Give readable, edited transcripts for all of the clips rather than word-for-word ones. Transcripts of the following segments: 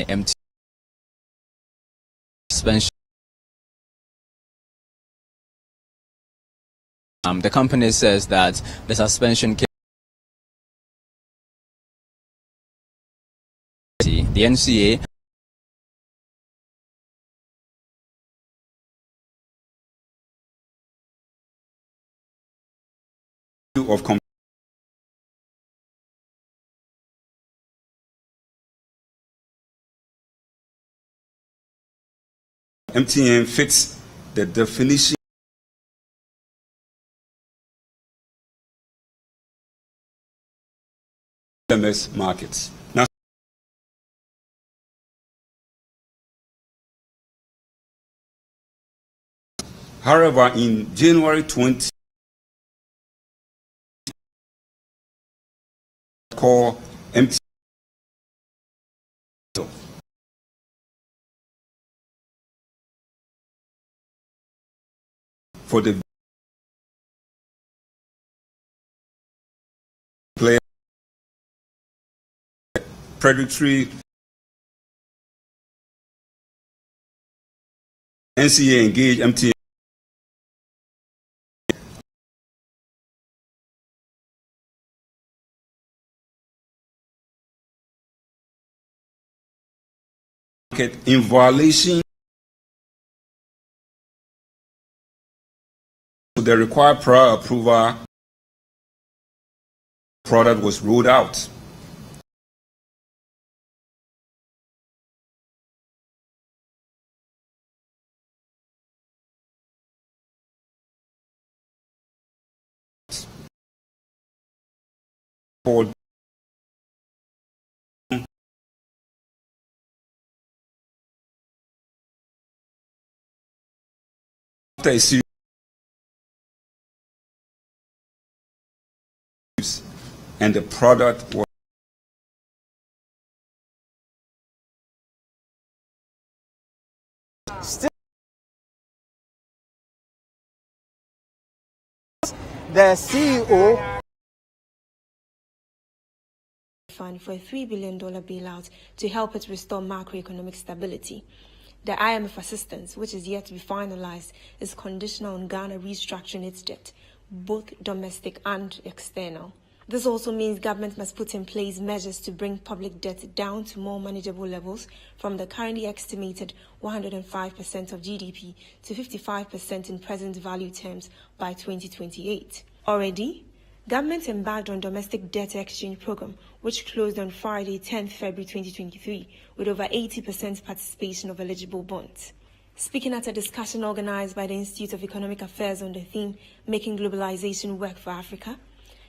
MTN suspension. The company says that the suspension came. The NCA of MTN fits the definition of SMS markets. Now, however, in January 20, call MTN for the player predatory. NCA engaged MTN in violation of the required prior approval. Product was rolled out. Called after a series and the product was still the CEO fund for a $3 billion bailout to help it restore macroeconomic stability. The IMF assistance, which is yet to be finalized, is conditional on Ghana restructuring its debt, both domestic and external. This also means government must put in place measures to bring public debt down to more manageable levels from the currently estimated 105% of GDP to 55% in present value terms by 2028. Already, government embarked on domestic debt exchange program, which closed on Friday, 10th February 2023, with over 80% participation of eligible bonds. Speaking at a discussion organized by the Institute of Economic Affairs on the theme, Making Globalization Work for Africa,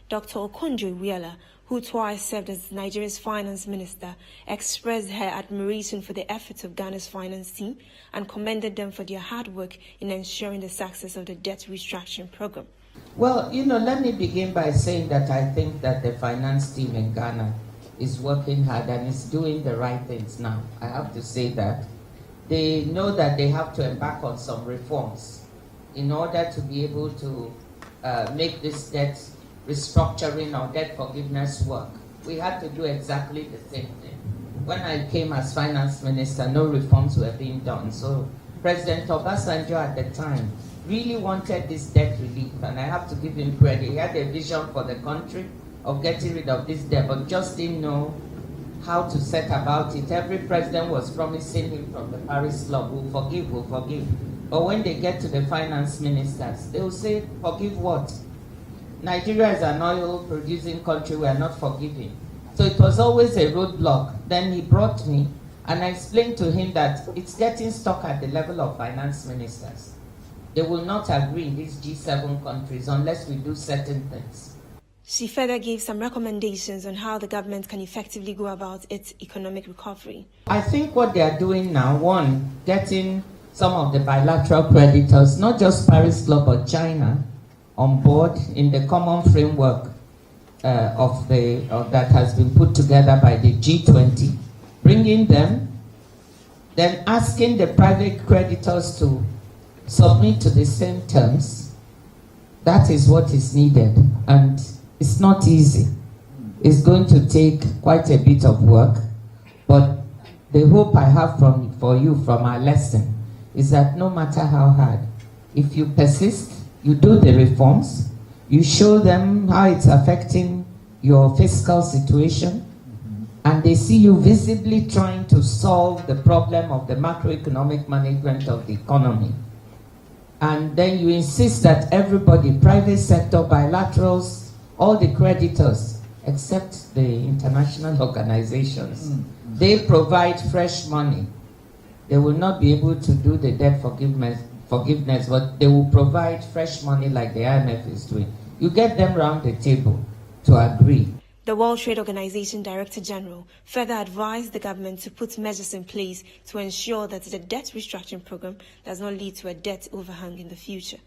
Dr. Okonjo-Iweala, who twice served as Nigeria's finance minister, expressed her admiration for the efforts of Ghana's finance team and commended them for their hard work in ensuring the success of the debt restructuring program. Well, let me begin by saying that I think that the finance team in Ghana is working hard and is doing the right things now. I have to say that. They know that they have to embark on some reforms in order to be able to make this debt restructuring or debt forgiveness work. We had to do exactly the same thing. When I came as finance minister, no reforms were being done. So President Obasanjo at the time really wanted this debt relief, and I have to give him credit. He had a vision for the country of getting rid of this debt, but just didn't know how to set about it. Every president was promising him from the Paris Club, we'll forgive, we'll forgive. But when they get to the finance ministers, they will say, forgive what? Nigeria is an oil-producing country, we are not forgiving. So it was always a roadblock. Then he brought me, and I explained to him that it's getting stuck at the level of finance ministers. They will not agree in these G7 countries unless we do certain things. She further gave some recommendations on how the government can effectively go about its economic recovery. I think what they are doing now, one, getting some of the bilateral creditors, not just Paris Club but China, on board in the common framework that has been put together by the G20, bringing them, then asking the private creditors to submit to the same terms. That is what is needed, and it's not easy. It's going to take quite a bit of work, but the hope I have for you from our lesson is that no matter how hard, if you persist, you do the reforms, you show them how it's affecting your fiscal situation, and they see you visibly trying to solve the problem of the macroeconomic management of the economy. And then you insist that everybody, private sector, bilaterals, all the creditors, except the international organizations, they provide fresh money. They will not be able to do the debt forgiveness, but they will provide fresh money like the IMF is doing. You get them around the table to agree. The World Trade Organization Director General further advised the government to put measures in place to ensure that the debt restructuring program does not lead to a debt overhang in the future.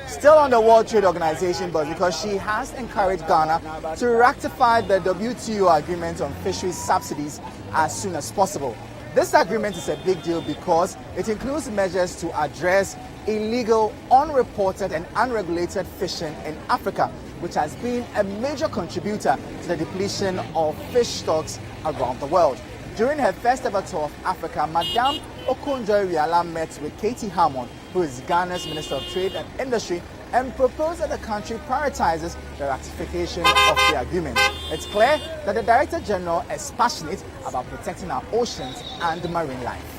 Still on the World Trade Organization, but because she has encouraged Ghana to rectify the WTO agreement on fisheries subsidies as soon as possible. This agreement is a big deal because it includes measures to address illegal, unreported and unregulated fishing in Africa, which has been a major contributor to the depletion of fish stocks around the world. During her first ever tour of Africa, Madame Okonjo-Iweala met with Katie Hammond, who is Ghana's Minister of Trade and Industry, and proposed that the country prioritizes the ratification of the agreement. It's clear that the Director General is passionate about protecting our oceans and marine life.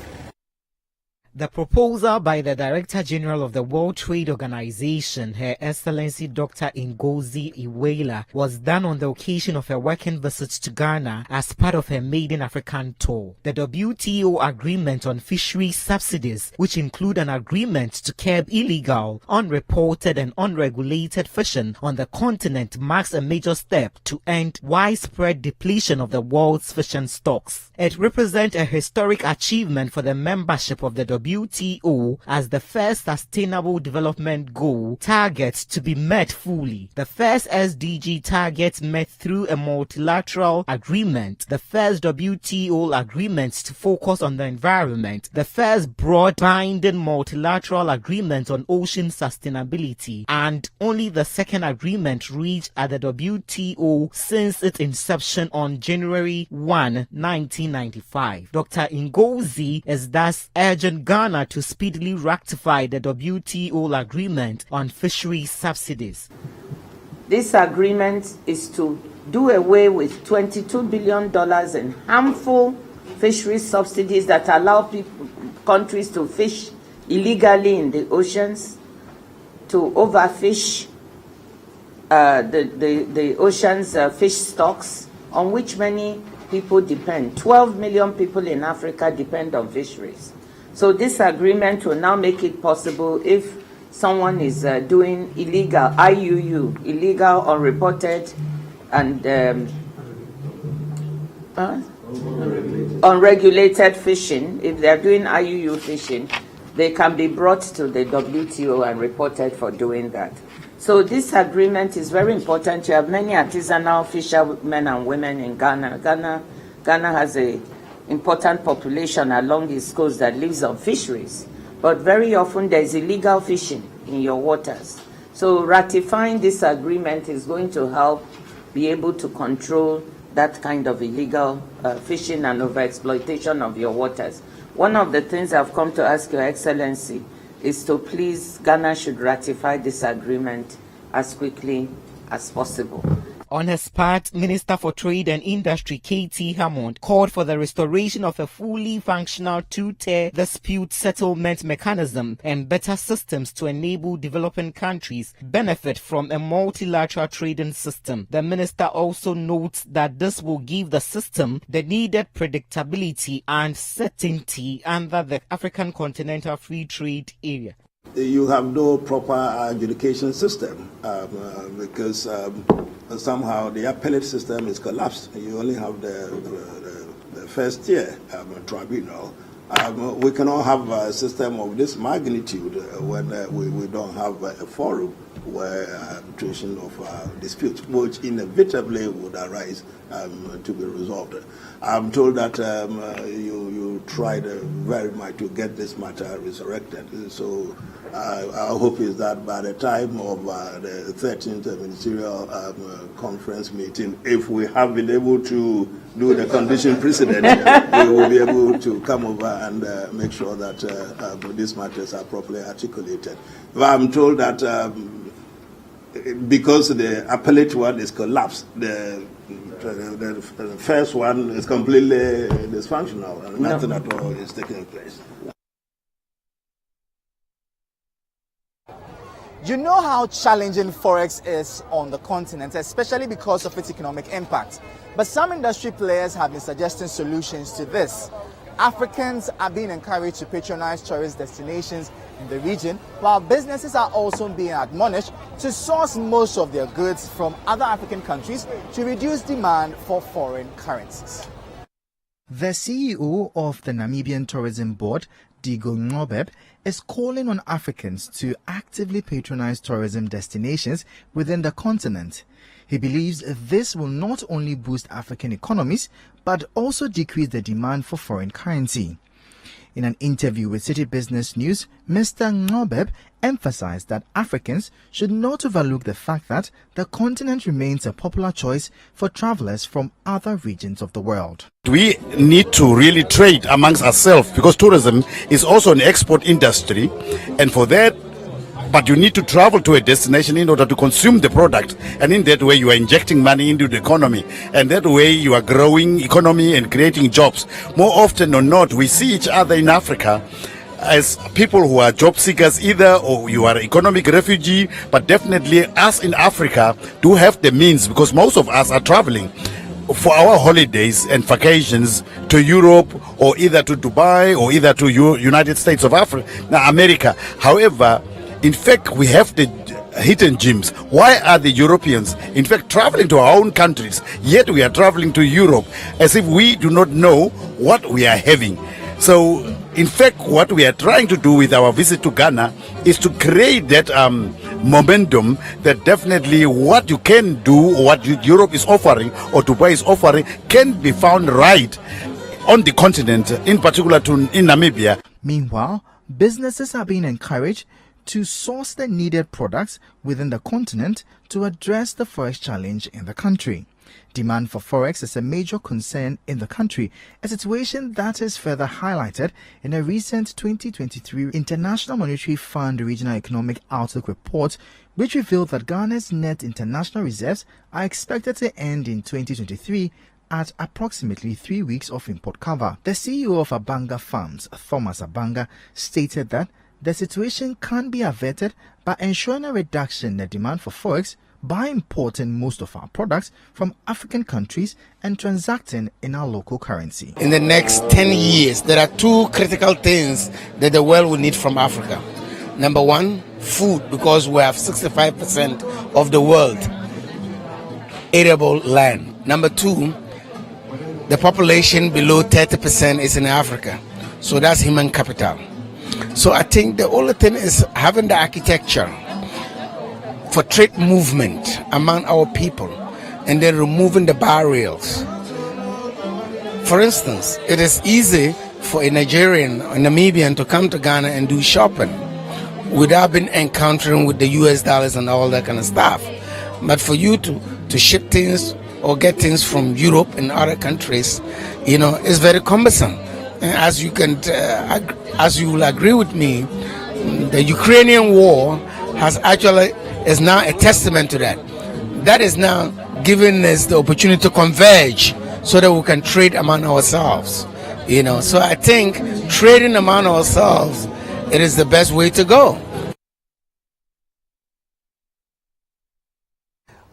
The proposal by the Director General of the World Trade Organization, Her Excellency Dr. Ngozi Iweala, was done on the occasion of her working visit to Ghana as part of her maiden African tour. The WTO agreement on fishery subsidies, which include an agreement to curb illegal, unreported and unregulated fishing on the continent, marks a major step to end widespread depletion of the world's fishing stocks. It represents a historic achievement for the membership of the WTO as the first Sustainable Development Goal targets to be met fully. The first SDG target met through a multilateral agreement, the first WTO agreement to focus on the environment, the first broad binding multilateral agreement on ocean sustainability, and only the second agreement reached at the WTO since its inception on January 1, 1995. Dr. Ngozi is thus urging Ghana to speedily rectify the WTO agreement on fishery subsidies. This agreement is to do away with $22 billion in harmful fishery subsidies that allow countries to fish illegally in the oceans, to overfish the ocean's fish stocks on which many people depend. 12 million people in Africa depend on fisheries. So this agreement will now make it possible if someone is doing illegal, IUU, illegal, unreported, and unregulated fishing. If they are doing IUU fishing, they can be brought to the WTO and reported for doing that. So this agreement is very important. You have many artisanal fishermen and women in Ghana. Ghana has a important population along its coast that lives on fisheries, but very often there is illegal fishing in your waters. So ratifying this agreement is going to help be able to control that kind of illegal fishing and overexploitation of your waters. One of the things I've come to ask Your Excellency is to please, Ghana should ratify this agreement as quickly as possible. On his part, Minister for Trade and Industry Katie Hammond called for the restoration of a fully functional two-tier dispute settlement mechanism and better systems to enable developing countries benefit from a multilateral trading system. The minister also notes that this will give the system the needed predictability and certainty under the African Continental Free Trade Area. You have no proper adjudication system because somehow the appellate system is collapsed. You only have the first tier tribunal. We cannot have a system of this magnitude when we don't have a forum where arbitration of disputes, which inevitably would arise to be resolved. I'm told that you tried very much to get this matter resurrected. So our hope is that by the time of the 13th Ministerial Conference meeting, if we have been able to do the condition precedent, we will be able to come over and make sure that these matters are properly articulated. But I'm told that because the appellate one is collapsed, the first one is completely dysfunctional and nothing at all is taking place. You know how challenging Forex is on the continent, especially because of its economic impact. But some industry players have been suggesting solutions to this. Africans are being encouraged to patronize tourist destinations in the region, while businesses are also being admonished to source most of their goods from other African countries to reduce demand for foreign currencies. The CEO of the Namibian Tourism Board, Digo Ngobeb, is calling on Africans to actively patronize tourism destinations within the continent. He believes this will not only boost African economies, but also decrease the demand for foreign currency. In an interview with City Business News, Mr. Ngobeb emphasized that Africans should not overlook the fact that the continent remains a popular choice for travelers from other regions of the world. We need to really trade amongst ourselves because tourism is also an export industry, and for that, but you need to travel to a destination in order to consume the product, and in that way you are injecting money into the economy, and that way you are growing economy and creating jobs. More often or not, we see each other in Africa as people who are job seekers either, or you are economic refugee, but definitely us in Africa do have the means because most of us are traveling for our holidays and vacations to Europe or either to Dubai or either to United States of America. However, in fact, we have the hidden gems. Why are the Europeans, in fact, traveling to our own countries, yet we are traveling to Europe as if we do not know what we are having? So, in fact, what we are trying to do with our visit to Ghana is to create that momentum that definitely what you can do, or what Europe is offering or Dubai is offering, can be found right on the continent, in particular in Namibia. Meanwhile, businesses are being encouraged to source the needed products within the continent to address the forex challenge in the country. Demand for forex is a major concern in the country, a situation that is further highlighted in a recent 2023 International Monetary Fund Regional Economic Outlook report, which revealed that Ghana's net international reserves are expected to end in 2023 at approximately 3 weeks of import cover. The CEO of Abanga Farms, Thomas Abanga, stated that the situation can be averted by ensuring a reduction in the demand for forex by importing most of our products from African countries and transacting in our local currency. In the next 10 years, there are two critical things that the world will need from Africa. Number one, food, because we have 65% of the world arable land. Number two, the population below 30% is in Africa. So that's human capital. So I think the only thing is having the architecture for trade movement among our people and then removing the barriers. For instance, it is easy for a Nigerian or Namibian to come to Ghana and do shopping without being encountering with the US dollars and all that kind of stuff. But for you to ship things or get things from Europe and other countries, it's very cumbersome. And as you will agree with me, the Ukrainian war is now a testament to that. That is now giving us the opportunity to converge so that we can trade among ourselves. So I think trading among ourselves, it is the best way to go.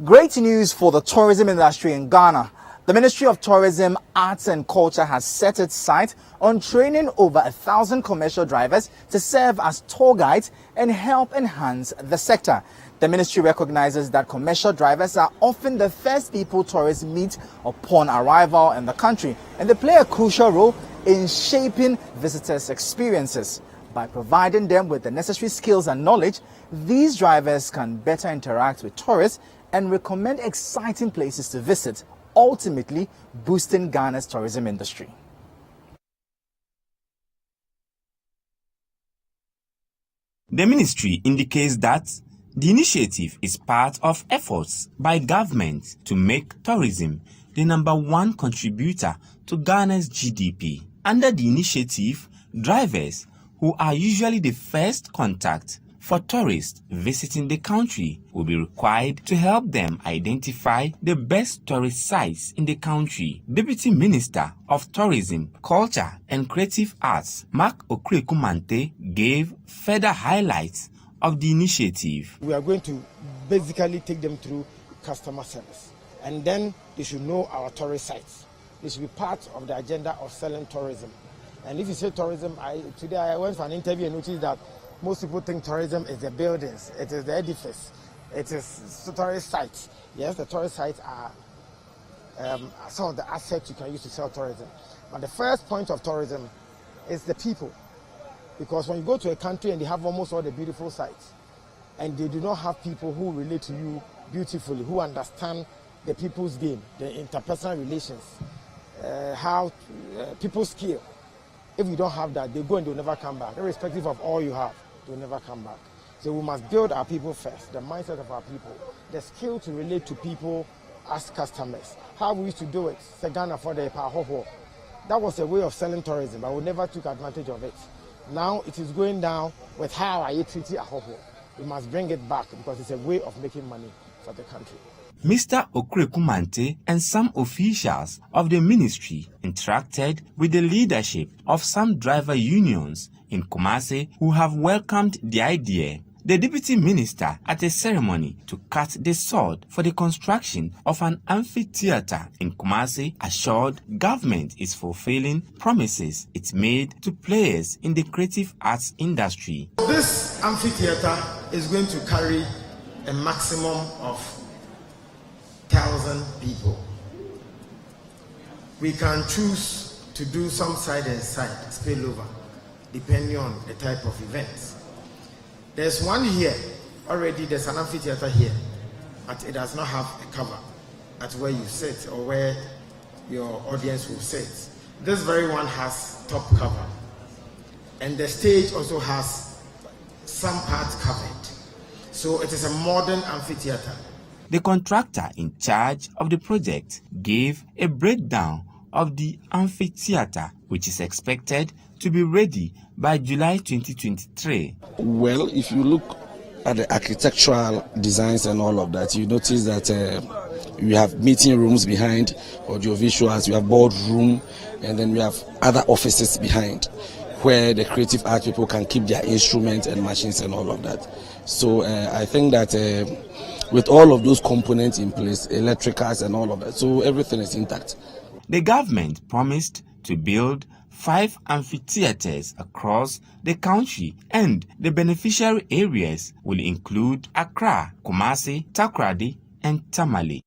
Great news for the tourism industry in Ghana. The Ministry of Tourism, Arts and Culture has set its sight on training over 1,000 commercial drivers to serve as tour guides and help enhance the sector. The ministry recognizes that commercial drivers are often the first people tourists meet upon arrival in the country, and they play a crucial role in shaping visitors' experiences. By providing them with the necessary skills and knowledge, these drivers can better interact with tourists and recommend exciting places to visit, ultimately boosting Ghana's tourism industry. The ministry indicates that the initiative is part of efforts by government to make tourism the #1 contributor to Ghana's GDP. Under the initiative, drivers, who are usually the first contact for tourists visiting the country, will be required to help them identify the best tourist sites in the country. Deputy Minister of Tourism, Culture and Creative Arts, Mark Okrekumante, gave further highlights of the initiative. We are going to basically take them through customer service, and then they should know our tourist sites. It should be part of the agenda of selling tourism. And if you say tourism, today I went for an interview and noticed that most people think tourism is the buildings, it is the edifice, it is tourist sites. Yes, the tourist sites are some of the assets you can use to sell tourism. But the first point of tourism is the people. Because when you go to a country and they have almost all the beautiful sites, and they do not have people who relate to you beautifully, who understand the people's game, the interpersonal relations, how people's skill. If you don't have that, they go and they'll never come back. Irrespective of all you have, they'll never come back. So we must build our people first, the mindset of our people, the skill to relate to people as customers. How we used to do it, Ghana for the Pahoho. That was a way of selling tourism, but we never took advantage of it. Now it is going down with how I treat Ahoho. We must bring it back because it's a way of making money for the country. Mr. Okrekumante and some officials of the ministry interacted with the leadership of some driver unions in Kumasi who have welcomed the idea. The deputy minister at a ceremony to cut the sword for the construction of an amphitheater in Kumasi assured government is fulfilling promises it made to players in the creative arts industry. This amphitheater is going to carry a maximum of 1,000 people. We can choose to do some side and side spillover depending on the type of events. There's one here already. There's an amphitheater here, but it does not have a cover at where you sit or where your audience will sit. This very one has top cover, and the stage also has some parts covered. So it is a modern amphitheater. The contractor in charge of the project gave a breakdown of the amphitheater, which is expected to be ready by July 2023. Well, if you look at the architectural designs and all of that, you notice that we have meeting rooms behind, audiovisuals, we have boardroom, and then we have other offices behind where the creative art people can keep their instruments and machines and all of that. So I think that with all of those components in place, electricals and all of that, so everything is intact. The government promised to build 5 amphitheaters across the country, and the beneficiary areas will include Accra, Kumasi, Takoradi, and Tamale.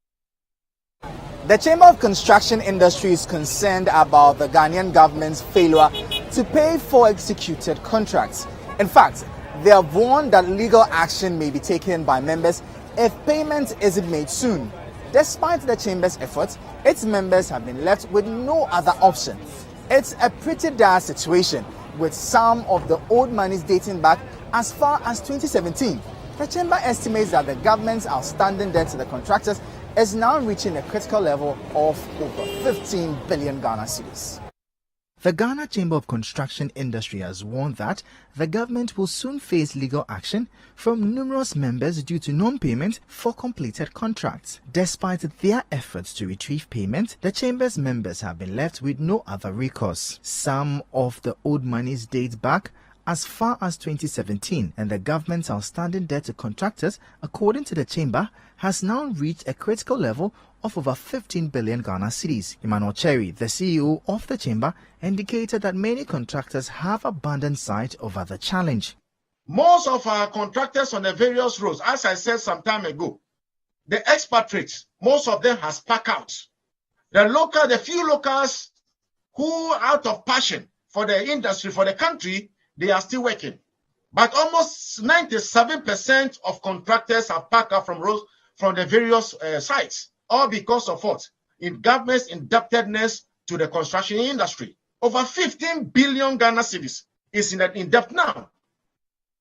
The Chamber of Construction Industry is concerned about the Ghanaian government's failure to pay for executed contracts. In fact, they have warned that legal action may be taken by members if payment isn't made soon. Despite the Chamber's efforts, its members have been left with no other option. It's a pretty dire situation, with some of the old monies dating back as far as 2017. The Chamber estimates that the government's outstanding debt to the contractors is now reaching a critical level of over 15 billion Ghana cedis. The Ghana Chamber of Construction Industry has warned that the government will soon face legal action from numerous members due to non-payment for completed contracts. Despite their efforts to retrieve payment, the Chamber's members have been left with no other recourse. Some of the old monies date back as far as 2017, and the government's outstanding debt to contractors, according to the Chamber, has now reached a critical level of over 15 billion Ghana cedis. Emmanuel Cherry, the CEO of the Chamber, indicated that many contractors have abandoned sight over the challenge. Most of our contractors on the various roads, as I said some time ago, the expatriates, most of them has packed out. The few locals who out of passion for the industry, for the country, they are still working. But almost 97% of contractors are packed out from roads, from the various sites, all because of what? In government's indebtedness to the construction industry. Over 15 billion Ghana cedis is in debt now.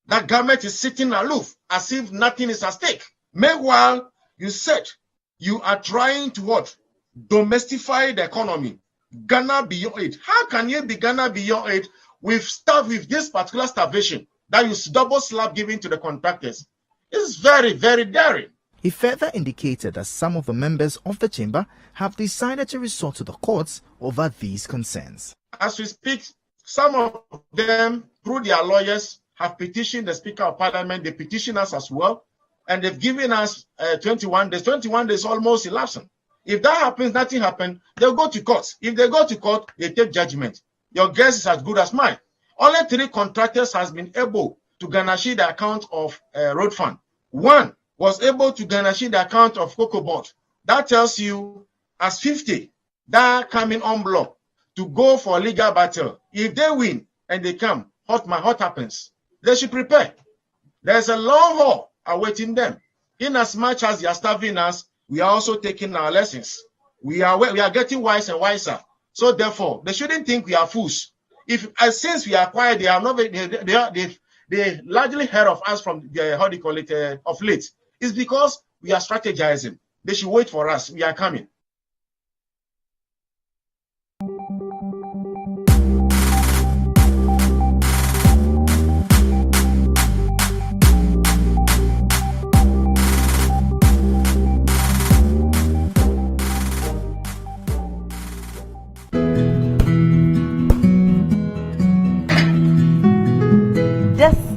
That government is sitting aloof as if nothing is at stake. Meanwhile, you said you are trying to what? Domestify the economy. Ghana beyond aid. How can you be Ghana beyond aid with this particular starvation that you double slap giving to the contractors? It's very, very daring. He further indicated that some of the members of the chamber have decided to resort to the courts over these concerns. As we speak, some of them, through their lawyers, have petitioned the Speaker of Parliament. They petition us as well, and they've given us 21 days. 21 days almost elapsing. If that happens, nothing happened, they'll go to court. If they go to court, they take judgment. Your guess is as good as mine. Only 3 contractors has been able to garnish the account of road fund. 1 was able to garnish the account of Cocoa Board. That tells you as 50 that coming on block to go for legal battle. If they win and they come, what happens? They should prepare. There's a long haul awaiting them. In as much as they are starving us, we are also taking our lessons. We are getting wise and wiser. So therefore, they shouldn't think we are fools. Since we are quiet, they largely heard of us from the of late. It's because we are strategizing. They should wait for us. We are coming.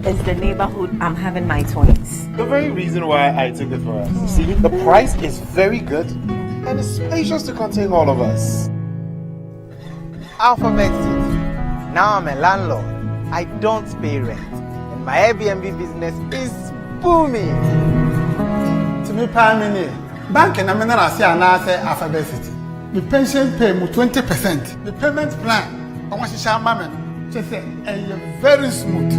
Is the neighborhood I'm having my twins. The very reason why I took it for us. See, the price is very good and it's spacious to contain all of us. Alphabet City. Now I'm a landlord. I don't pay rent. And my Airbnb business is booming. To me, Pamini, bank and I'm not say Alphabet City. The pension pay me 20%. The payment plan, I want to share my man. Just say, very smooth.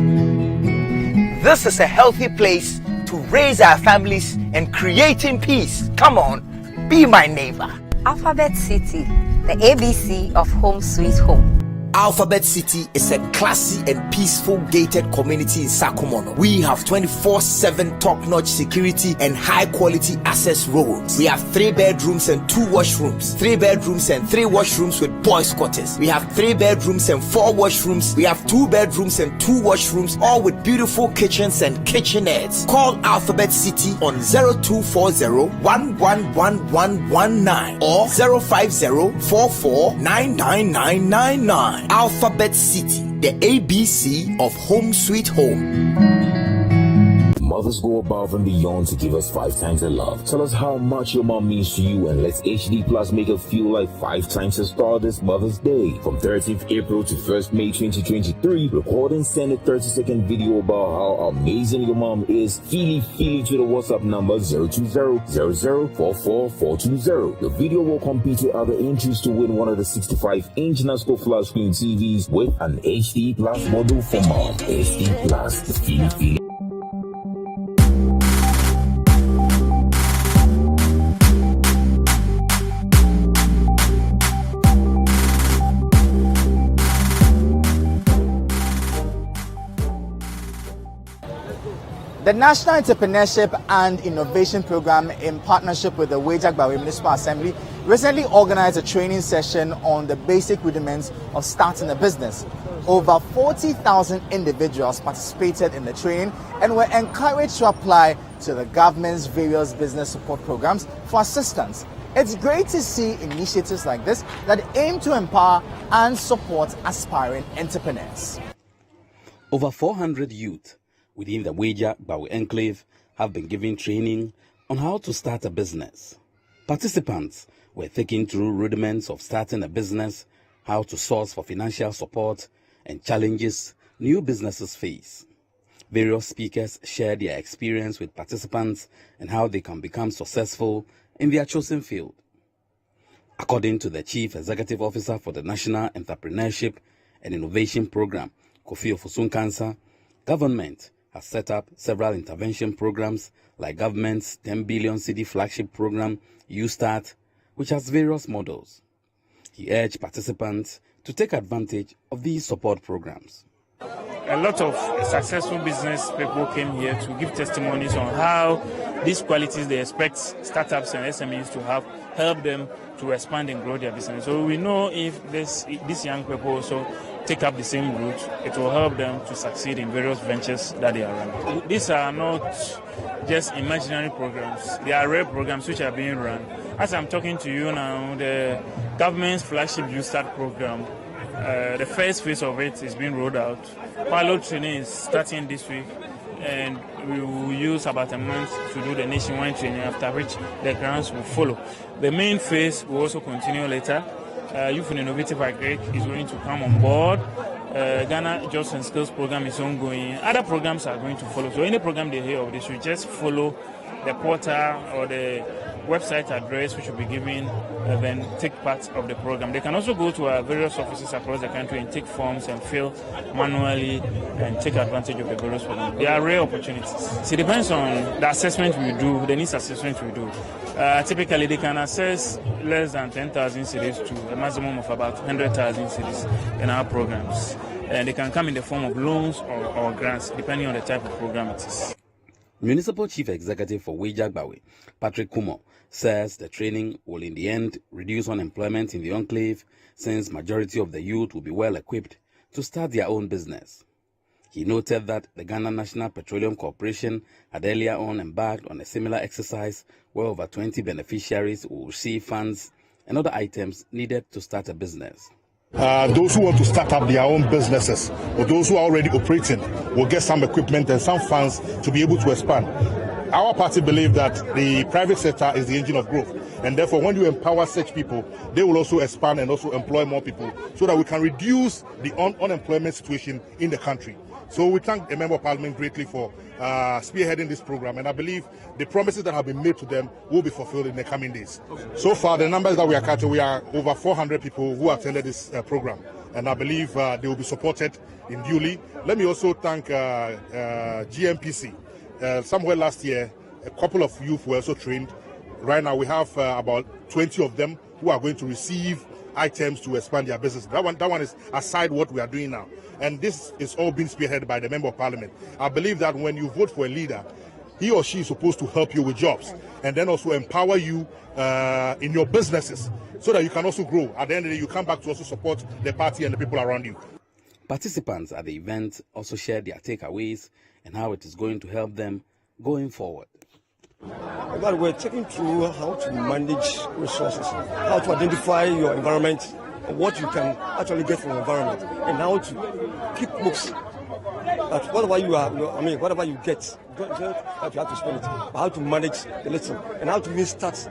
This is a healthy place to raise our families and creating peace. Come on, be my neighbor. Alphabet City, the ABC of Home Sweet Home. Alphabet City is a classy and peaceful gated community in Sakumono. We have 24/7 top-notch security and high-quality access roads. We have 3 bedrooms and 2 washrooms, 3 bedrooms and 3 washrooms with boys' quarters. We have 3 bedrooms and 4 washrooms. We have 2 bedrooms and 2 washrooms, all with beautiful kitchens and kitchenettes. Call Alphabet City on 0240-111119 or 050-44-99999. Alphabet City, the ABC of Home Sweet Home. Mothers go above and beyond to give us 5 times the love. Tell us how much your mom means to you and let's HD Plus make it feel like 5 times the star this Mother's Day. From 13th April to 1st May 2023, record and send a 30-second video about how amazing your mom is. Feel it to the WhatsApp number 020-0044-420. The video will compete with other entries to win one of the 65-inch NASCO flat screen TVs with an HD Plus model for mom. HD Plus, feel it. The National Entrepreneurship and Innovation Program, in partnership with the Weijagbawe Municipal Assembly, recently organized a training session on the basic rudiments of starting a business. Over 40,000 individuals participated in the training and were encouraged to apply to the government's various business support programs for assistance. It's great to see initiatives like this that aim to empower and support aspiring entrepreneurs. Over 400 youth within the Weijagbawe enclave have been given training on how to start a business. Participants were taken through rudiments of starting a business, how to source for financial support, and challenges new businesses face. Various speakers shared their experience with participants and how they can become successful in their chosen field. According to the Chief Executive Officer for the National Entrepreneurship and Innovation Program, Kofi Ofosu-Nkansah, government has set up several intervention programs like government's 10 billion cedi flagship program, YouStart, which has various models. He urged participants to take advantage of these support programs. A lot of successful business people came here to give testimonies on how these qualities they expect startups and SMEs to have help them to expand and grow their business. So we know if these young people also take up the same route, it will help them to succeed in various ventures that they are running. These are not just imaginary programs. They are real programs which are being run. As I'm talking to you now, the government's flagship Youth Start program, the first phase of it is being rolled out. Pilot training is starting this week, and we will use about a month to do the nationwide training, after which the grants will follow. The main phase will also continue later. Youth and Innovative Agri is going to come on board. Ghana Jobs and Skills program is ongoing. Other programs are going to follow. So any program they hear of, they should just follow the portal or the website address which will be given, then take part of the program. They can also go to our various offices across the country and take forms and fill manually and take advantage of the various programs. There are rare opportunities. So it depends on the assessment we do, the needs assessment we do. Typically, they can assess less than 10,000 cities to a maximum of about 100,000 cities in our programs. And they can come in the form of loans or grants, depending on the type of program it is. Municipal Chief Executive for Weija Gbawe, Patrick Kumo, says the training will in the end reduce unemployment in the enclave, since majority of the youth will be well equipped to start their own business. He noted that the Ghana National Petroleum Corporation had earlier on embarked on a similar exercise where over 20 beneficiaries will receive funds and other items needed to start a business. Those who want to start up their own businesses, or those who are already operating, will get some equipment and some funds to be able to expand. Our party believes that the private sector is the engine of growth, and therefore when you empower such people, they will also expand and also employ more people, so that we can reduce the unemployment situation in the country. So we thank the Member of Parliament greatly for spearheading this program, and I believe the promises that have been made to them will be fulfilled in the coming days. So far, the numbers that we are counting, we are over 400 people who attended this program, and I believe they will be supported in duly. Let me also thank GMPC. Somewhere last year, a couple of youth were also trained. Right now, we have about 20 of them who are going to receive items to expand their business. That one is aside what we are doing now. And this is all being spearheaded by the Member of Parliament. I believe that when you vote for a leader, he or she is supposed to help you with jobs and then also empower you in your businesses so that you can also grow. At the end of the day, you come back to also support the party and the people around you. Participants at the event also shared their takeaways and how it is going to help them going forward. But we're taking through how to manage resources, how to identify your environment, what you can actually get from the environment, and how to keep books. That whatever whatever you get, you have to spend it. But how to manage the little, and how to even start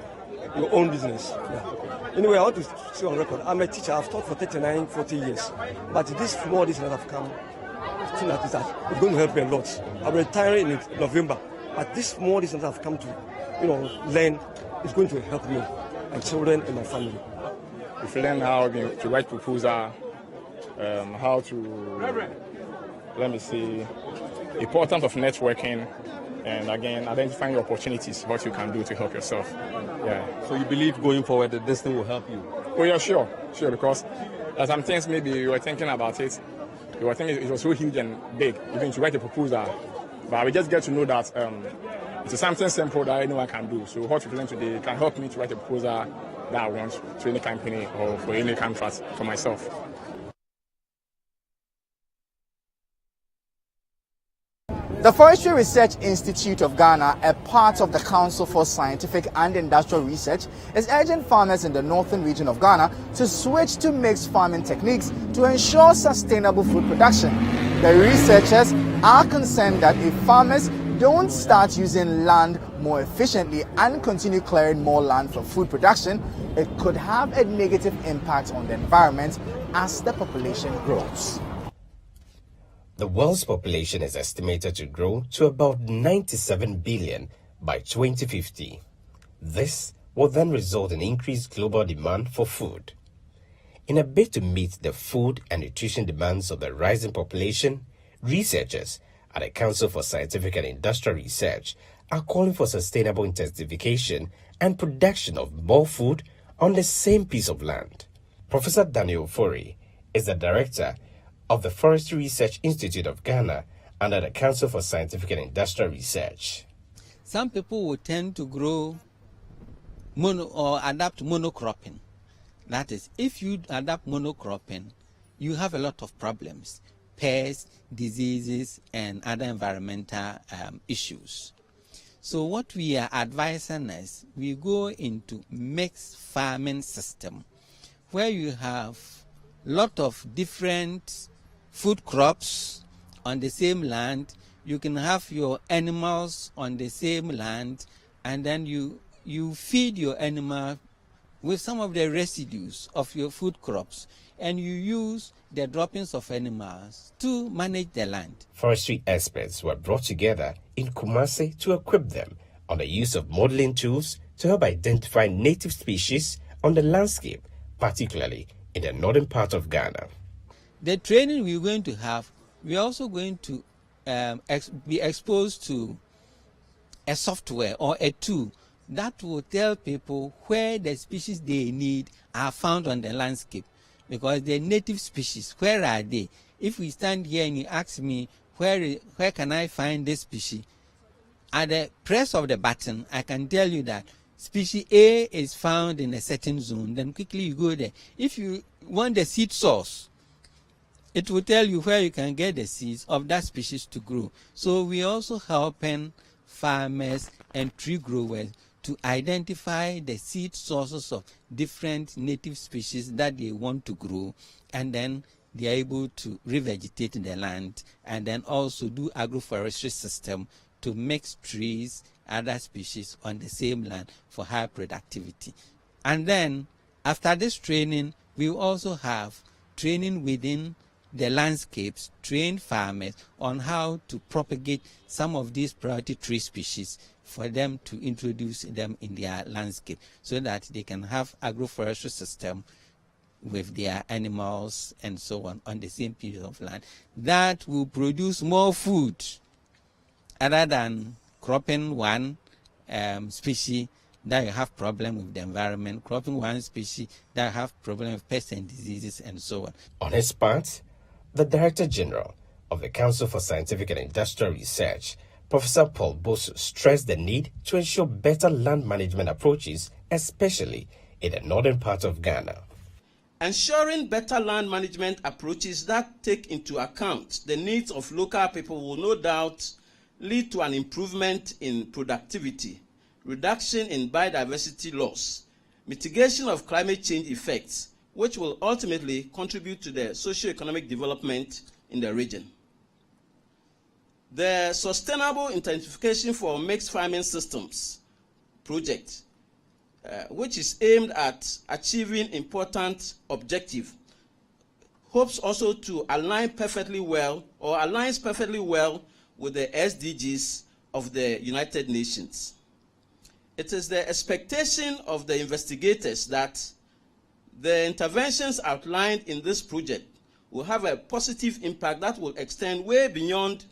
your own business. Yeah. Anyway, I want to say on record, I'm a teacher. I've taught for 39, 40 years. But this small that have come, it's going to help me a lot. I'm retiring in November. But this small that I've come to, learn, is going to help me, my children and my family. If you learn how to write proposal, how to, importance of networking, and again, identifying your opportunities, what you can do to help yourself. Yeah. So you believe going forward that this thing will help you? Oh yeah, sure, because some things maybe you were thinking about it, you were thinking it was so huge and big, even to write a proposal, but we just get to know that it's something simple that anyone can do. So what we learn today can help me to write a proposal that I want to any company or for any contract for myself. The Forestry Research Institute of Ghana, a part of the Council for Scientific and Industrial Research, is urging farmers in the northern region of Ghana to switch to mixed farming techniques to ensure sustainable food production. The researchers are concerned that if farmers don't start using land more efficiently and continue clearing more land for food production, it could have a negative impact on the environment as the population grows. The world's population is estimated to grow to about 97 billion by 2050. This will then result in increased global demand for food. In a bid to meet the food and nutrition demands of the rising population, researchers at the Council for Scientific and Industrial Research are calling for sustainable intensification and production of more food on the same piece of land. Professor Daniel Ofori is the director of the Forestry Research Institute of Ghana under the Council for Scientific and Industrial Research. Some people will tend to grow or adapt monocropping. That is, if you adapt monocropping, you have a lot of problems, pests, diseases, and other environmental issues. So what we are advising is we go into mixed farming system where you have a lot of different food crops on the same land. You can have your animals on the same land, and then you feed your animal with some of the residues of your food crops, and you use the droppings of animals to manage the land. Forestry experts were brought together in Kumasi to equip them on the use of modeling tools to help identify native species on the landscape, particularly in the northern part of Ghana. The training we're going to have, we're also going to be exposed to a software or a tool that will tell people where the species they need are found on the landscape. Because the native species, where are they? If we stand here and you ask me, where can I find this species? At the press of the button, I can tell you that species A is found in a certain zone. Then quickly you go there. If you want the seed source, it will tell you where you can get the seeds of that species to grow. So we also helping farmers and tree growers to identify the seed sources of different native species that they want to grow, and then they are able to revegetate the land, and then also do agroforestry system to mix trees, other species on the same land for high productivity. And then after this training, we will also have training within the landscapes, train farmers on how to propagate some of these priority tree species for them to introduce them in their landscape so that they can have agroforestry system with their animals and so on the same piece of land that will produce more food other than cropping one species that you have problem with the environment, cropping one species that have problem with pests and diseases and so on. On his part, the Director General of the Council for Scientific and Industrial Research, Professor Paul Bosu, stressed the need to ensure better land management approaches, especially in the northern part of Ghana. Ensuring better land management approaches that take into account the needs of local people will no doubt lead to an improvement in productivity, reduction in biodiversity loss, mitigation of climate change effects, which will ultimately contribute to the socio-economic development in the region. The Sustainable Intensification for Mixed Farming Systems project, which is aimed at achieving important objective, hopes also to aligns perfectly well with the SDGs of the United Nations. It is the expectation of the investigators that the interventions outlined in this project will have a positive impact that will extend way beyond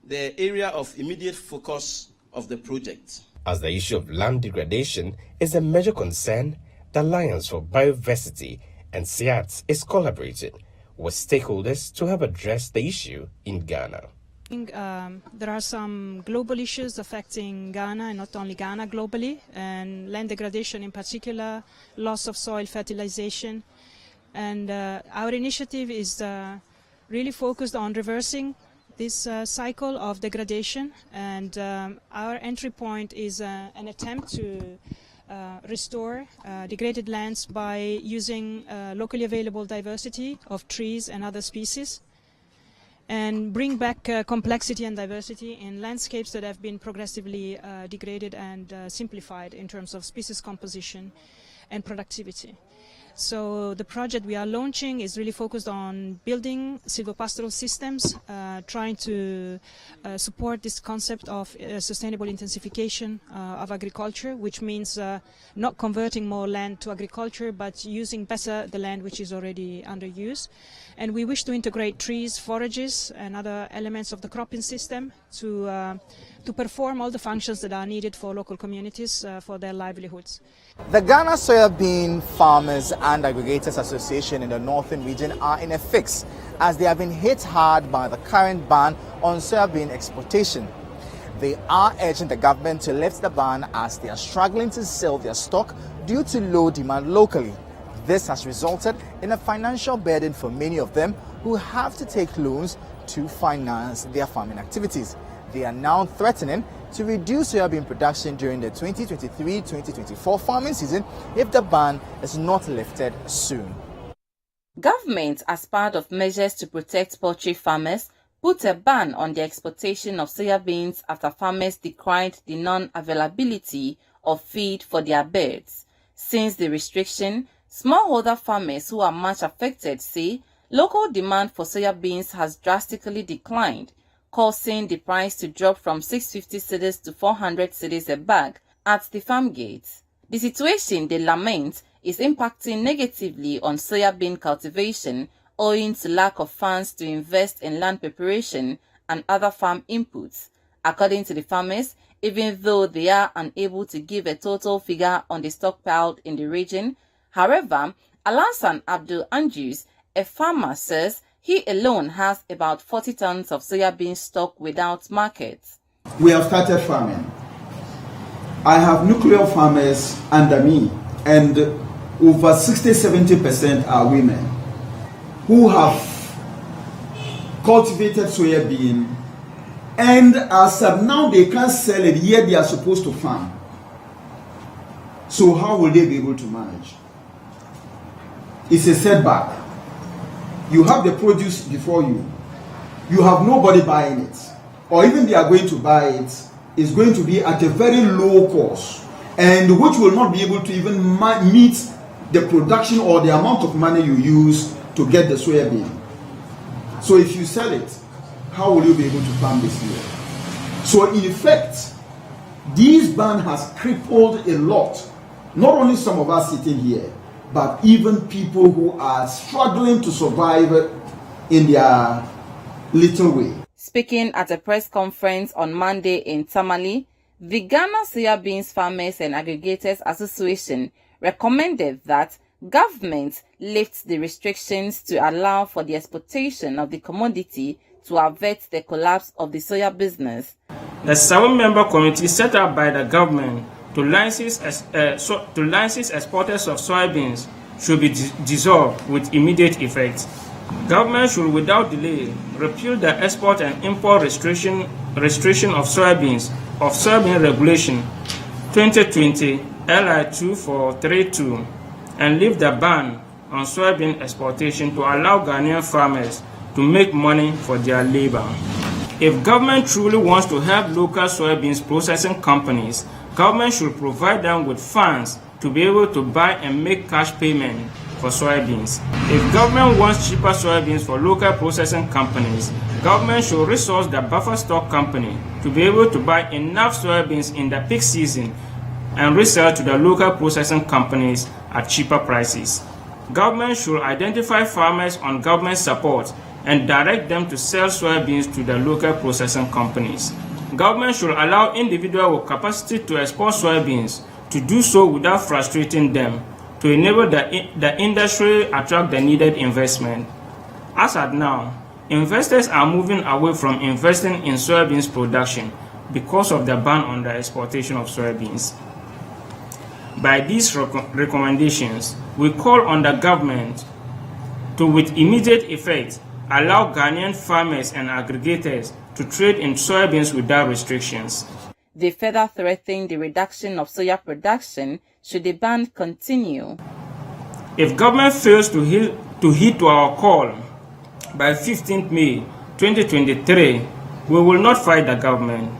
the area of immediate focus of the project. As the issue of land degradation is a major concern, the Alliance for Biodiversity and SIAT is collaborating with stakeholders to help address the issue in Ghana. There are some global issues affecting Ghana, and not only Ghana, globally, and land degradation in particular, loss of soil fertilization. And our initiative is really focused on reversing this cycle of degradation, and our entry point is an attempt to restore degraded lands by using locally available diversity of trees and other species, and bring back complexity and diversity in landscapes that have been progressively degraded and simplified in terms of species composition and productivity. So the project we are launching is really focused on building silvopastoral systems, trying to support this concept of sustainable intensification of agriculture, which means not converting more land to agriculture, but using better the land which is already under use. And we wish to integrate trees, forages, and other elements of the cropping system to perform all the functions that are needed for local communities for their livelihoods. The Ghana Soybean Farmers and Aggregators Association in the Northern region are in a fix as they have been hit hard by the current ban on soybean exportation. They are urging the government to lift the ban as they are struggling to sell their stock due to low demand locally. This has resulted in a financial burden for many of them who have to take loans to finance their farming activities. They are now threatening to reduce soybean production during the 2023-2024 farming season if the ban is not lifted soon. Government, as part of measures to protect poultry farmers, put a ban on the exportation of soybeans after farmers decried the non-availability of feed for their birds. Since the restriction, smallholder farmers who are much affected say local demand for soybeans has drastically declined, causing the price to drop from 650 cedis to 400 cedis a bag at the farm gates. The situation, they lament, is impacting negatively on soybean cultivation owing to lack of funds to invest in land preparation and other farm inputs. According to the farmers, even though they are unable to give a total figure on the stockpiled in the region, however, Alansan Abdul Anjus, a farmer, says he alone has about 40 tons of soybean stock without markets. We have started farming. I have nuclear farmers under me, and over 60-70% are women who have cultivated soybean, and as of now they can't sell it, yet they are supposed to farm. So how will they be able to manage? It's a setback. You have the produce before you. You have nobody buying it. Or even they are going to buy it, it's going to be at a very low cost, and which will not be able to even meet the production or the amount of money you use to get the soybean. So if you sell it, how will you be able to farm this year? So in effect, this ban has crippled a lot, not only some of us sitting here, but even people who are struggling to survive in their little way. Speaking at a press conference on Monday in Tamale, the Ghana Soyabeans Farmers and Aggregators Association recommended that government lift the restrictions to allow for the exportation of the commodity to avert the collapse of the soya business. The 7-member committee set up by the government to license exporters of soybeans should be dissolved with immediate effect. Government should without delay repeal the export and import restriction of soybean regulation 2020 LI 2432 and lift the ban on soybean exportation to allow Ghanaian farmers to make money for their labor. If government truly wants to help local soybeans processing companies, government should provide them with funds to be able to buy and make cash payment for soybeans. If government wants cheaper soybeans for local processing companies, government should resource the buffer stock company to be able to buy enough soybeans in the peak season and resell to the local processing companies at cheaper prices. Government should identify farmers on government support and direct them to sell soybeans to the local processing companies. Government should allow individuals with capacity to export soybeans to do so without frustrating them, to enable the industry attract the needed investment. As at now, investors are moving away from investing in soybeans production because of the ban on the exportation of soybeans. By these recommendations, we call on the government to, with immediate effect, allow Ghanaian farmers and aggregators to trade in soybeans without restrictions. They further threaten the reduction of soya production should the ban continue. If government fails to heed to our call by 15th May 2023, we will not fight the government,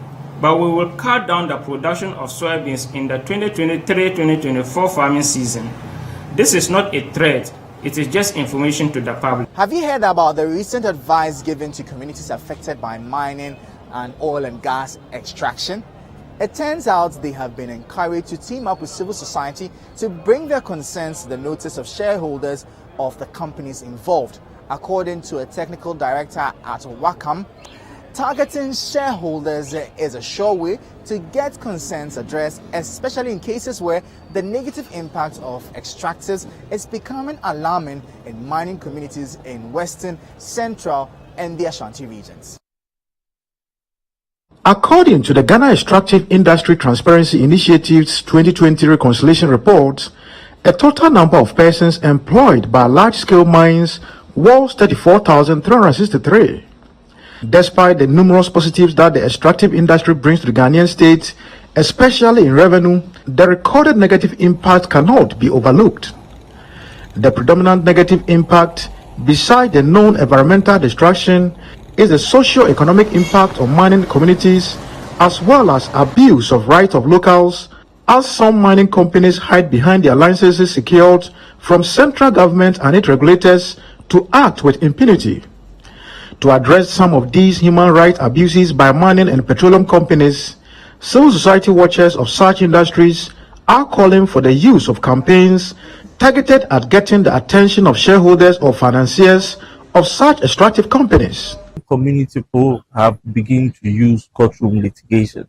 but we will cut down the production of soybeans in the 2023-2024 farming season. This is not a threat, it is just information to the public. Have you heard about the recent advice given to communities affected by mining and oil and gas extraction? It turns out they have been encouraged to team up with civil society to bring their concerns to the notice of shareholders of the companies involved. According to a technical director at WACAM, Targeting shareholders is a sure way to get concerns addressed, especially in cases where the negative impact of extractives is becoming alarming in mining communities in Western, Central, and the Ashanti regions. According to the Ghana Extractive Industry Transparency Initiative's 2020 Reconciliation Report, a total number of persons employed by large-scale mines was 34,363. Despite the numerous positives that the extractive industry brings to the Ghanaian state, especially in revenue, the recorded negative impact cannot be overlooked. The predominant negative impact, beside the known environmental destruction, is the socio-economic impact on mining communities, as well as abuse of rights of locals, as some mining companies hide behind their licenses secured from central government and its regulators to act with impunity. To address some of these human rights abuses by mining and petroleum companies, civil society watchers of such industries are calling for the use of campaigns targeted at getting the attention of shareholders or financiers of such extractive companies. Community people have begun to use courtroom litigation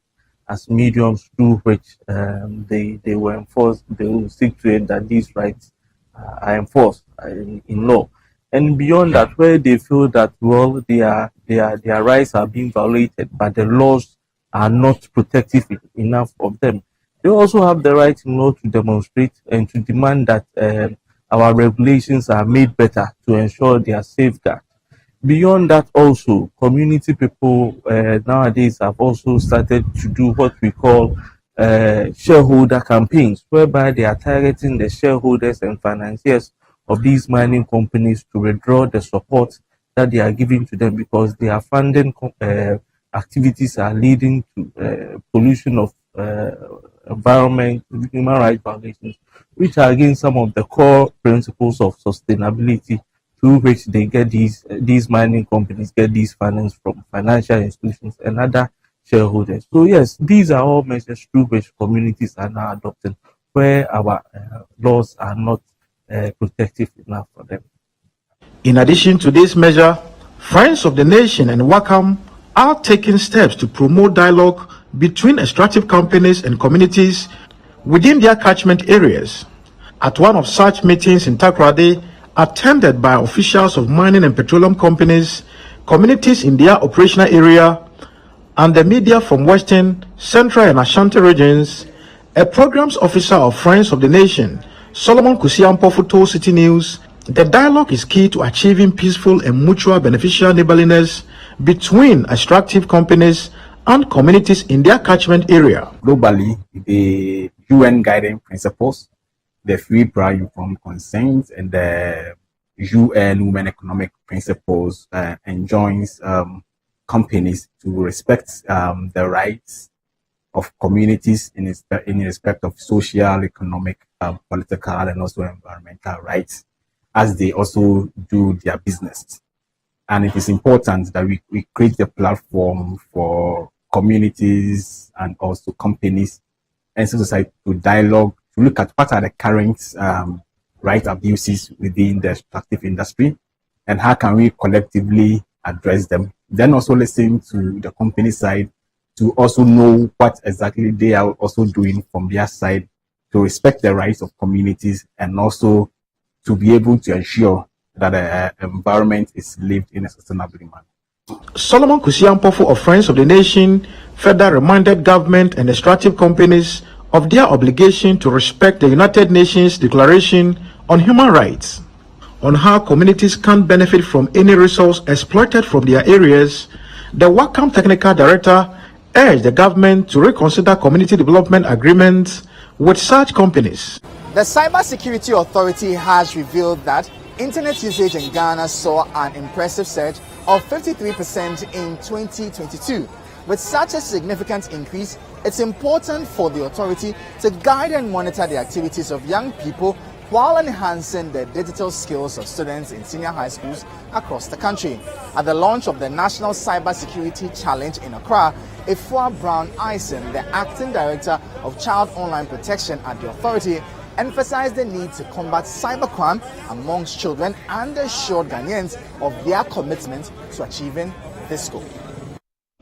as mediums through which they will enforce, they will seek to it that these rights are enforced in law. And beyond that, where they feel that, well, their rights are being violated, but the laws are not protective enough of them, they also have the right in law to demonstrate and to demand that our regulations are made better to ensure their safeguard. Beyond that, also, community people nowadays have also started to do what we call shareholder campaigns, whereby they are targeting the shareholders and financiers of these mining companies to withdraw the support that they are giving to them, because their funding activities are leading to pollution of environment, human rights violations, which are against some of the core principles of sustainability through which they get these mining companies get these finance from financial institutions and other shareholders. So yes, these are all measures through which communities are now adopting, where our laws are not protective enough for them. In addition to this measure, Friends of the Nation and WACAM are taking steps to promote dialogue between extractive companies and communities within their catchment areas. At one of such meetings in Takoradi, attended by officials of mining and petroleum companies, communities in their operational area, and the media from Western, Central, and Ashanti regions, a programs officer of Friends of the Nation, Solomon Kusiampofu, told City News, the dialogue is key to achieving peaceful and mutual beneficial neighborliness between extractive companies and communities in their catchment area. Globally, the UN guiding principles, the free prior informed consent, and the UN Women Economic Principles enjoins companies to respect the rights of communities in respect of social, economic, political, and also environmental rights, as they also do their business. And it is important that we create a platform for communities and also companies and society to dialogue, to look at what are the current right abuses within the extractive industry and how can we collectively address them. Then also listen to the company side to also know what exactly they are also doing from their side to respect the rights of communities and also to be able to ensure that the environment is lived in a sustainable manner. Solomon Kusiampofu of Friends of the Nation further reminded government and extractive companies of their obligation to respect the United Nations Declaration on Human Rights. On how communities can benefit from any resource exploited from their areas, the WACAM Technical Director urged the government to reconsider community development agreements with such companies. The Cybersecurity Authority has revealed that internet usage in Ghana saw an impressive surge of 53% in 2022. With such a significant increase, it's important for the authority to guide and monitor the activities of young people while enhancing the digital skills of students in senior high schools across the country. At the launch of the National Cybersecurity Challenge in Accra, Ifua Brown-Eisen, the Acting Director of Child Online Protection at the authority, emphasized the need to combat cybercrime amongst children and assured Ghanaians of their commitment to achieving this goal.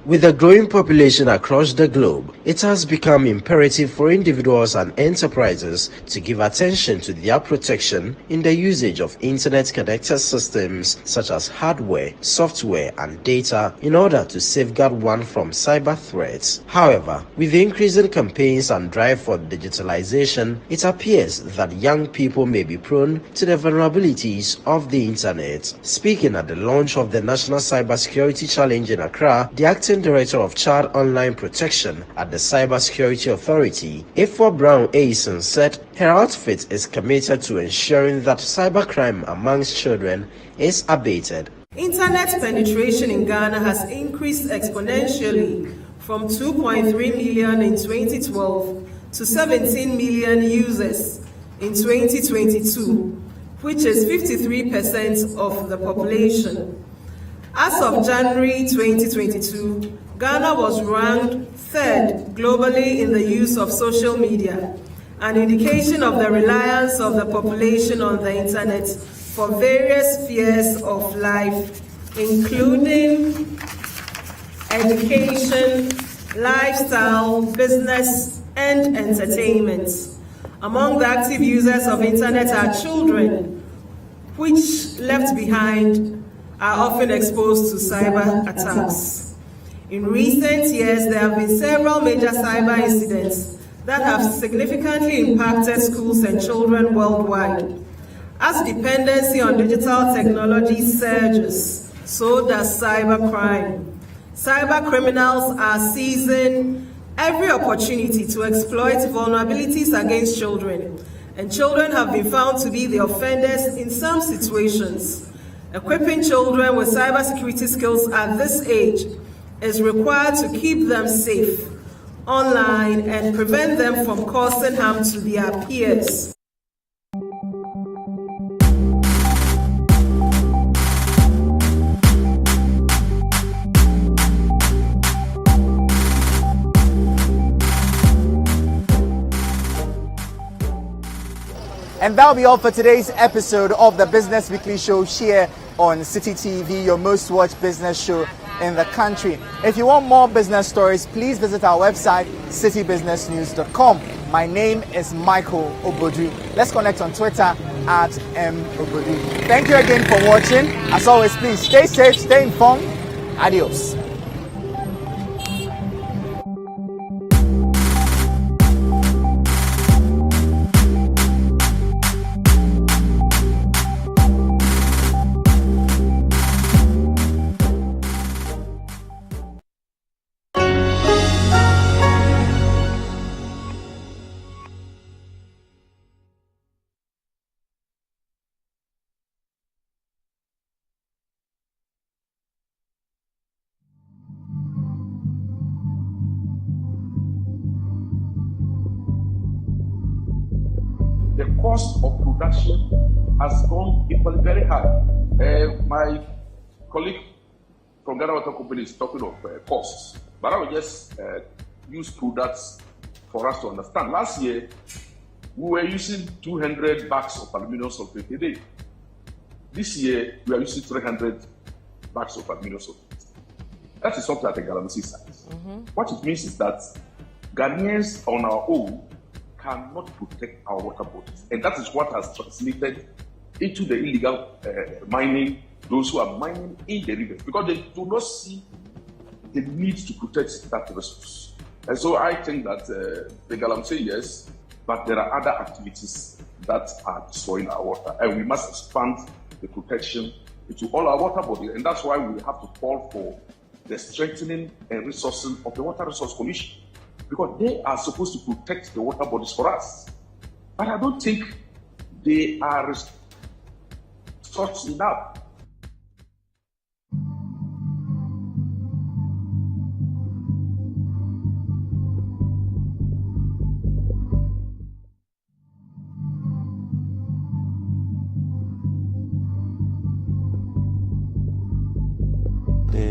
With a growing population across the globe, it has become imperative for individuals and enterprises to give attention to their protection in the usage of internet-connected systems such as hardware, software, and data in order to safeguard one from cyber threats. However, with the increasing campaigns and drive for digitalization, it appears that young people may be prone to the vulnerabilities of the internet. Speaking at the launch of the National Cybersecurity Challenge in Accra, the acting director of Child Online Protection at the Cybersecurity Authority, Ifwa Brown Aison, said her outfit is committed to ensuring that cybercrime amongst children is abated. Internet penetration in Ghana has increased exponentially from 2.3 million in 2012 to 17 million users in 2022, which is 53% of the population. As of January 2022, Ghana was ranked third globally in the use of social media, an indication of the reliance of the population on the internet for various spheres of life, including education, lifestyle, business, and entertainment. Among the active users of internet are children, which, left behind, are often exposed to cyber attacks. In recent years, there have been several major cyber incidents that have significantly impacted schools and children worldwide. As dependency on digital technology surges, so does cybercrime. Cyber criminals are seizing every opportunity to exploit vulnerabilities against children, and children have been found to be the offenders in some situations. Equipping children with cybersecurity skills at this age is required to keep them safe online and prevent them from causing harm to their peers. And that'll be all for today's episode of the Business Weekly Show here on City TV, your most watched business show in the country. If you want more business stories, please visit our website, citybusinessnews.com. My name is Michael Obodri. Let's connect on Twitter at @MObodri. Thank you again for watching. As always, please stay safe, stay informed. Adios. The cost of production has gone equally very high. My colleague from Ghana Water Company is talking of costs, but I will just use products for us to understand. Last year, we were using 200 bags of aluminum sulfate a day. This year, we are using 300 bags of aluminum sulfate. That is something at a Galamsey size. What it means is that Ghanaians on our own cannot protect our water bodies. And that is what has translated into the illegal mining, those who are mining in the rivers, because they do not see the need to protect that resource. And so I think that the Galamsey, yes, but there are other activities that are destroying our water. And we must expand the protection into all our water bodies. And that's why we have to call for the strengthening and resourcing of the Water Resource Commission, because they are supposed to protect the water bodies for us. But I don't think they are resourced enough.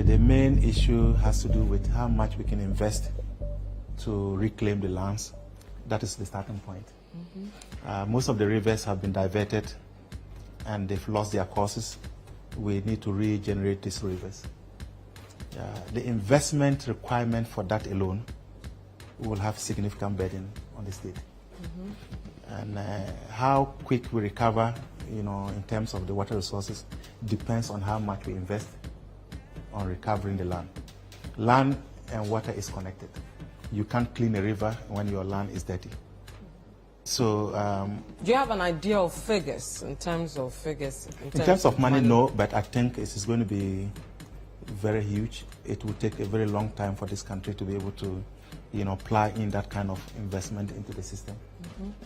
The main issue has to do with how much we can invest to reclaim the lands. That is the starting point. Most of the rivers have been diverted and they've lost their courses. We need to regenerate these rivers. the investment requirement for that alone will have significant burden on the state. And how quick we recover, in terms of the water resources, depends on how much we invest on recovering the land. Land and water is connected. You can't clean a river when your land is dirty. So, do you have an idea of figures, in terms of figures? In terms of money, no, but I think it is going to be very huge. It will take a very long time for this country to be able to, apply in that kind of investment into the system,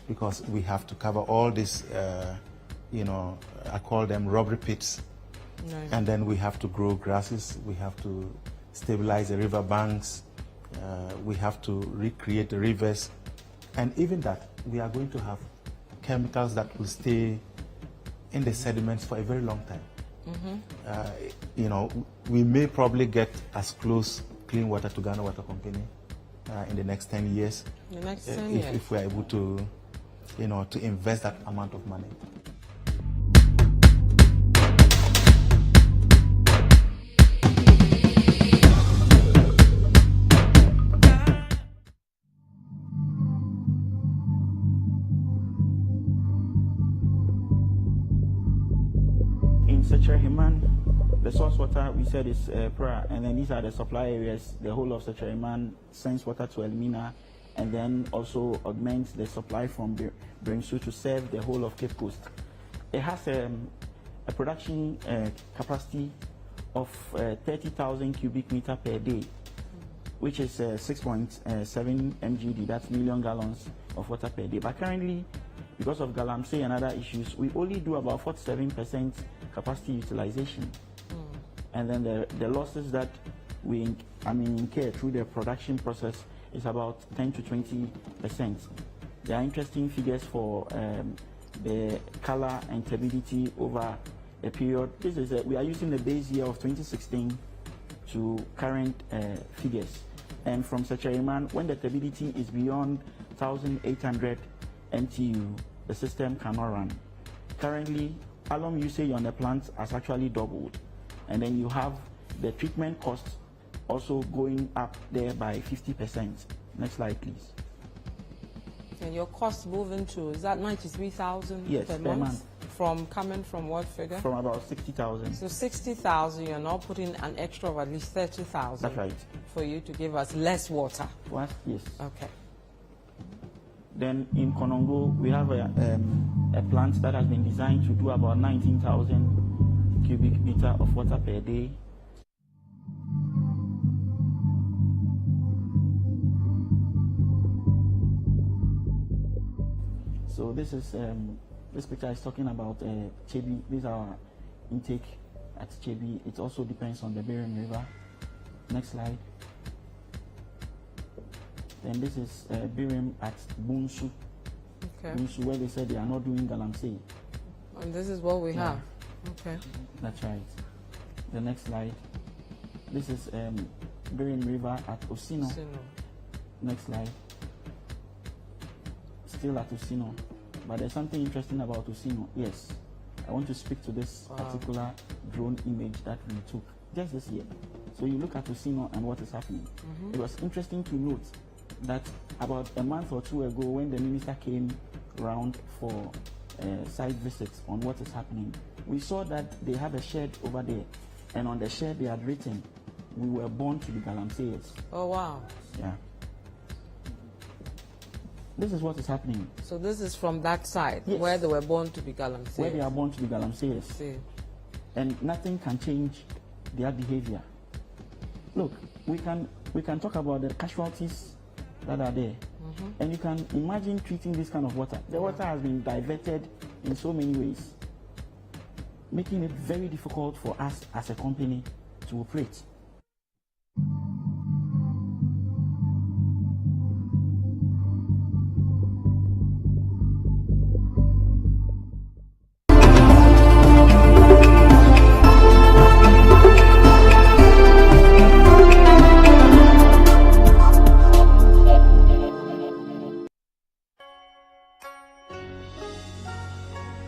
because we have to cover all these, I call them robbery pits, and then we have to grow grasses, we have to stabilize the river banks, we have to recreate the rivers, and even that, we are going to have chemicals that will stay in the sediments for a very long time. We may probably get as close clean water to Ghana Water Company in the next 10 years. The next 10 years. If we are able to, to invest that amount of money. The source water we said is Pra, and then these are the supply areas. The whole of Sechereman sends water to Elmina, and then also augments the supply from Bremsu to serve the whole of Cape Coast. It has a production capacity of 30,000 cubic meter per day, which is 6.7 mgd, that's million gallons of water per day. But currently, because of Galamsey and other issues, we only do about 47% capacity utilization. And then the losses that we incur through the production process is about 10 to 20%. There are interesting figures for the color and turbidity over a period. This is we are using the base year of 2016 to current figures. And from Sechereman, when the turbidity is beyond 1,800 MTU, the system cannot run. Currently, alum usage on the plants has actually doubled. And then you have the treatment costs also going up there by 50%. Next slide, please. And your costs moving to, is that 93,000 yes, per month? Coming from what figure? From about 60,000. So 60,000, you're now putting an extra of at least 30,000. That's right. For you to give us less water. What? Yes. Okay. Then in Konongo, we have a plant that has been designed to do about 19,000 cubic meter of water per day. So this is this picture is talking about Chebi. These are our intake at Chebi. It also depends on the Birim River. Next slide. Then this is Birim at Bunsu. Okay. Bunsu, where they said they are not doing Galamsey. And this is what we have. Okay. That's right. The next slide. This is Birim River at Osino. Next slide. Still at Osino. But there's something interesting about Osino. Yes. I want to speak to this particular drone image that we took just this year. So you look at Osino and what is happening. It was interesting to note that about a month or two ago, when the minister came round for site visits on what is happening, we saw that they have a shed over there, and on the shed they had written, "We were born to be Galamseyers." Oh wow. Yeah. This is what is happening. So this is from that side, yes, where they were born to be Galamseyers. Where they are born to be Galamseyers. And nothing can change their behavior. Look, we can talk about the casualties that are there. And you can imagine treating this kind of water. The water has been diverted in so many ways, making it very difficult for us as a company to operate.